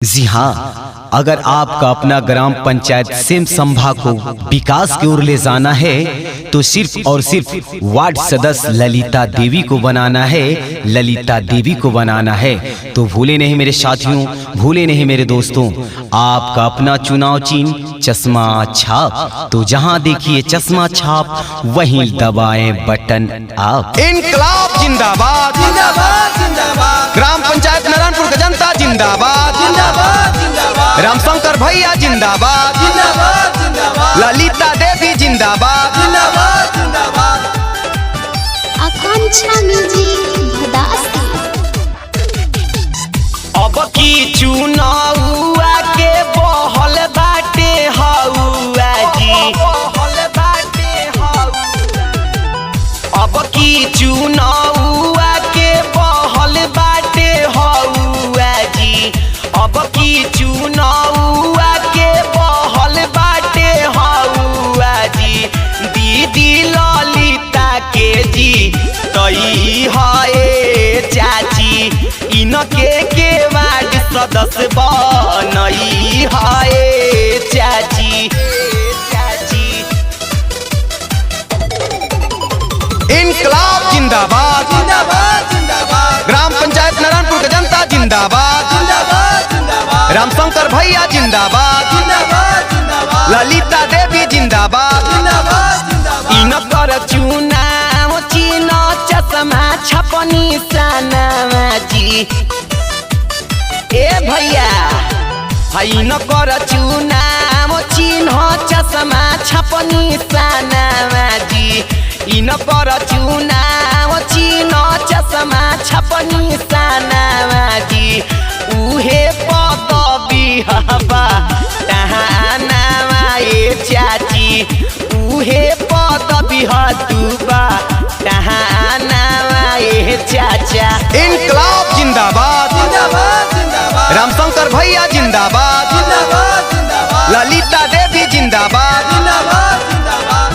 जी हाँ, अगर आपका अपना ग्राम पंचायत सिम संभा को विकास की ओर ले जाना है तो सिर्फ और सिर्फ वार्ड सदस्य ललिता देवी को बनाना है। ललिता देवी को बनाना है तो भूले नहीं मेरे साथियों, भूले नहीं मेरे दोस्तों, आपका अपना चुनाव चिन्ह चश्मा छाप। तो जहाँ देखिए चश्मा छाप वहीं दबाएं बटन आप। इनकलाब जिंदाबाद जिंदाबाद जिंदाबाद, ग्राम पंचायत नारायणपुर का जनता जिंदाबाद जिंदाबाद जिंदाबाद, रामशंकर भैया जिंदाबाद जिंदाबाद जिंदाबाद, ललिता देवी जिंदाबाद जिंदाबाद जिंदाबाद, आकांक्षा म्यूजिक भदासी। अब की चुनाव के बहल बाटे हौआ जी, अब की चुनाव के बहल बाटे हौआ जी, अब की चुनाव के बहल बाटे हौआ जी, दीदी ललिता के जी तई है चाची, इनके के वार्ड सदस्य बनई है चाची। इनकलाब जिंदाबाद जिंदाबाद जिंदाबाद, ग्राम पंचायत नारायणपुर का जनता जिंदाबाद जिंदाबाद जिंदाबाद, रामशंकर भैया जिंदाबाद जिंदाबाद जिंदाबाद, ललिता देवी जिंदाबाद जिंदाबाद जिंदाबाद, इनकर चुनाव चिन्ह चश्मा छपनी सनामा जी। ए भैया इनकर चुनाव चिन्ह चश्मा छपनी सनामा जी, इनकर चुनाव चिन्ह चश्मा छपनी सनामा जी, उहे पदवी हवा टहानामा ए चाची, उहे पदवी हतुबा टहानामा ए चाचा। इनकलाब जिंदाबाद जिंदाबाद जिंदाबाद, रामशंकर भैया जिंदाबाद जिंदाबाद जिंदाबाद, ललिता देवी जिंदाबाद जिंदाबाद जिंदाबाद,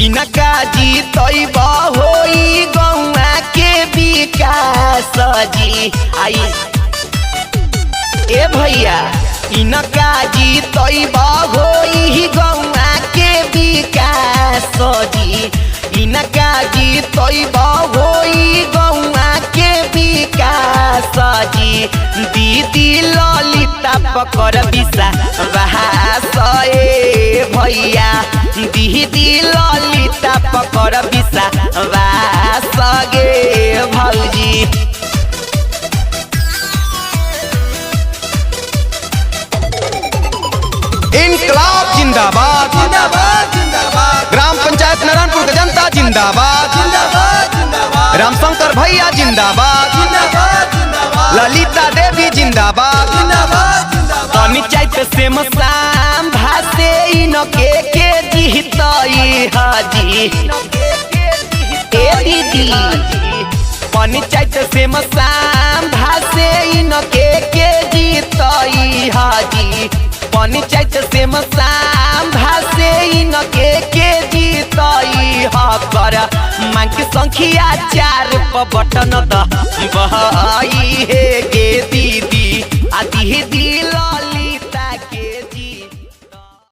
इनका जीतब होई गौआ के विकास जी। आई ए भैया इनका जीतब होई गौआ के विकास जी, इनका जीतब होई गौआ के विकास जी, दीदी ललिता पकड़ बिसा ए भैया, दीदी ललिता पकड़ बिसा गे भौजी। इनकलाब जिंदाबाद जिंदाबाद जिंदाबाद, ग्राम पंचायत नारायणपुर का जनता जिंदाबाद जिंदाबाद जिंदाबाद, रामशंकर भैया जिंदाबाद जिंदाबाद जिंदाबाद, ललिता देवी जिंदाबाद जिंदाबाद जिंदाबाद, पंचायत से मसाम भासे इनके के जीतई हाजी। ए दीदी पंचायत से मसाम भासे इनके के जीतई हाजी, पंचायत से मसाम भासे इनके के जीतई हकर, मांग संख्या 4 पर बटन दबाई हे गे दीदी आ दीदी।